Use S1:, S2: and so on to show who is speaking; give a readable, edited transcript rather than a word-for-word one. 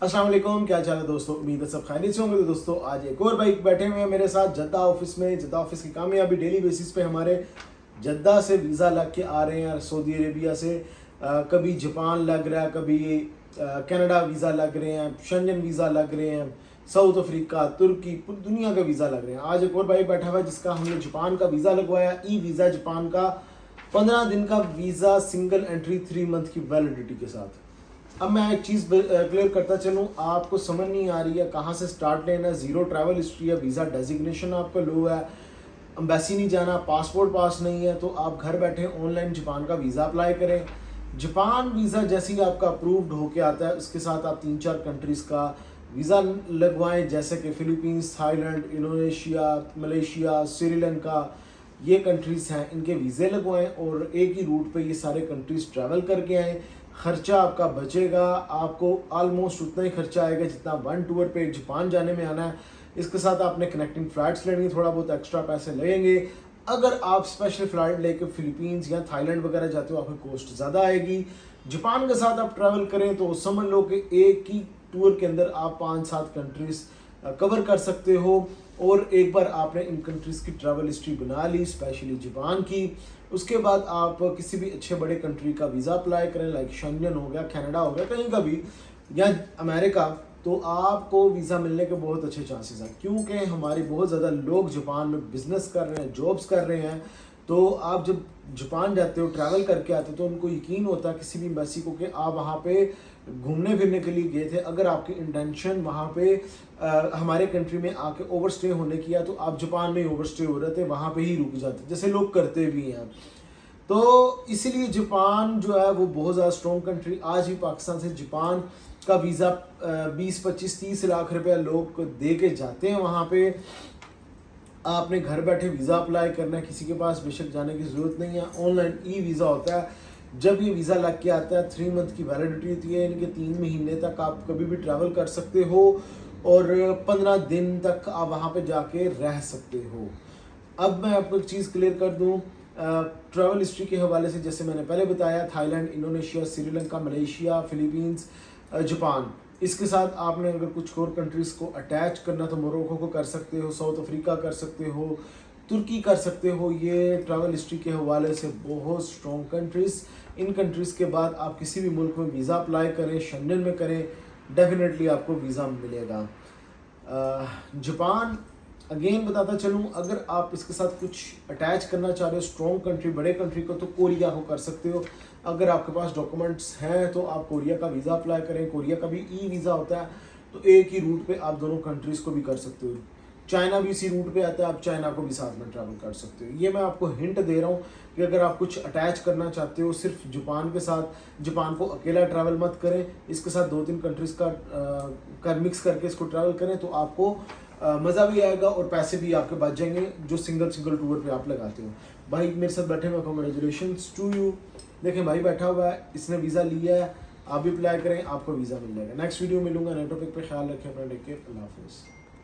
S1: अस्सलाम वालेकुम, क्या चाल है दोस्तों। उम्मीद है सब खैरियत से होंगे। तो दोस्तों आज एक और भाई बैठे हुए हैं मेरे साथ जद्दा ऑफिस में। जद्दा ऑफिस की कामयाबी डेली बेसिस पे हमारे जद्दा से वीज़ा लग के आ रहे हैं सऊदी अरेबिया से। कभी जापान लग रहा है, कभी कनाडा वीज़ा लग रहे हैं, शेंजन वीज़ा लग रहे हैं, साउथ अफ्रीका, तुर्की, पूरी दुनिया का वीज़ा लग रहे हैं। आज एक और भाई बैठा हुआ है जिसका हमने जापान का वीज़ा लगवाया, ई वीज़ा जापान का 15 दिन का वीज़ा, सिंगल एंट्री, 3 मंथ की वैलिडिटी के साथ। अब मैं एक चीज़ क्लियर करता चलूँ, आपको समझ नहीं आ रही है कहाँ से स्टार्ट लेना है। ज़ीरो ट्रैवल हिस्ट्री है, वीज़ा डेजिग्नेशन आपका लो है, एम्बेसी नहीं जाना, पासपोर्ट पास नहीं है, तो आप घर बैठे ऑनलाइन जापान का वीज़ा अप्लाई करें। जापान वीज़ा जैसे ही आपका अप्रूव्ड होके आता है उसके साथ आप 3-4 कंट्रीज़ का वीज़ा लगवाएं, जैसे कि Philippines, Thailand, Indonesia, Malaysia, Sri Lanka. ये कंट्रीज़ हैं, इनके वीज़े लगवाएं और एक ही रूट पे ये सारे कंट्रीज़ ट्रैवल करके आएँ। खर्चा आपका बचेगा, आपको ऑलमोस्ट उतना ही खर्चा आएगा जितना वन टूर पे जापान जाने में आना है। इसके साथ आपने कनेक्टिंग फ़्लाइट्स लेनी, थोड़ा बहुत एक्स्ट्रा पैसे लगेंगे। अगर आप स्पेशल फ़्लाइट लेके फ़िलीपींस या थाईलैंड वगैरह जाते हो, आपकी कॉस्ट ज़्यादा आएगी। जापान के साथ आप ट्रैवल करें तो समझ लो कि एक ही टूर के अंदर आप 5-7 कंट्रीज़ कवर कर सकते हो। और एक बार आपने इन कंट्रीज़ की ट्रैवल हिस्ट्री बना ली, स्पेशली जापान की, उसके बाद आप किसी भी अच्छे बड़े कंट्री का वीज़ा अप्लाई करें, लाइक शेंजन हो गया, कनाडा हो गया, कहीं का भी, या अमेरिका, तो आपको वीज़ा मिलने के बहुत अच्छे चांसेस हैं। क्योंकि हमारे बहुत ज़्यादा लोग जापान में बिज़नेस कर रहे हैं, जॉब्स कर रहे हैं। तो आप जब जापान जाते हो, ट्रैवल करके आते हो, तो उनको यकीन होता है किसी भी एम्बेसी को कि आप वहाँ पे घूमने फिरने के लिए गए थे। अगर आपकी इंटेंशन वहाँ पे हमारे कंट्री में आके ओवरस्टे होने की है, तो आप जापान में ही ओवरस्टे हो रहे थे, वहाँ पे ही रुक जाते, जैसे लोग करते भी हैं। तो इसीलिए जापान जो है वो बहुत ज़्यादा स्ट्रॉन्ग कंट्री। आज भी पाकिस्तान से जापान का वीज़ा 20-25-30 लाख रुपया लोग दे के जाते हैं वहाँ पे। आपने घर बैठे वीज़ा अप्लाई करना है, किसी के पास बेशक जाने की ज़रूरत नहीं है। ऑनलाइन ई वीज़ा होता है। जब ये वीज़ा लग के आता है, 3 मंथ की वैलिडिटी होती है, इनके 3 महीने तक आप कभी भी ट्रैवल कर सकते हो और 15 दिन तक आप वहाँ पे जाके रह सकते हो। अब मैं आपको एक चीज़ क्लियर कर दूँ, ट्रैवल हिस्ट्री के हवाले से, जैसे मैंने पहले बताया, Thailand, Indonesia, Sri Lanka, Malaysia, Philippines, Japan. इसके साथ आपने अगर कुछ और कंट्रीज़ को अटैच करना तो मोरक्को को कर सकते हो, साउथ अफ्रीका कर सकते हो, तुर्की कर सकते हो। ये ट्रैवल हिस्ट्री के हवाले से बहुत स्ट्रॉन्ग कंट्रीज़। इन कंट्रीज़ के बाद आप किसी भी मुल्क में वीज़ा अप्लाई करें, शेंजन में करें, डेफिनेटली आपको वीज़ा मिलेगा। जापान अगेन बताता चलूँ, अगर आप इसके साथ कुछ अटैच करना चाह रहे हो स्ट्रॉन्ग कंट्री, बड़े कंट्री को, तो कोरिया को कर सकते हो। अगर आपके पास डॉक्यूमेंट्स हैं तो आप कोरिया का वीज़ा अप्लाई करें। कोरिया का भी ई वीज़ा होता है, तो एक ही रूट पे आप दोनों कंट्रीज़ को भी कर सकते हो। चाइना भी इसी रूट पे आता है, आप चाइना को भी साथ में ट्रैवल कर सकते हो। ये मैं आपको हिंट दे रहा हूँ कि अगर आप कुछ अटैच करना चाहते हो सिर्फ जापान के साथ, जापान को अकेला ट्रैवल मत करें, इसके साथ 2-3 कंट्रीज़ का मिक्स करके इसको ट्रैवल करें, तो आपको मज़ा भी आएगा और पैसे भी आपके बच जाएंगे जो सिंगल टूर पे आप लगाते हो। भाई मेरे साथ बैठे हुए, कॉन्ग्रेचुलेशंस टू यू। देखें भाई बैठा हुआ है, इसने वीज़ा लिया है, आप भी अप्लाई करें, आपको वीज़ा मिल जाएगा। नेक्स्ट वीडियो मिलूंगा नए टॉपिक पे। ख्याल रखें अपना, टेक केयर, अल्लाह हाफिज़।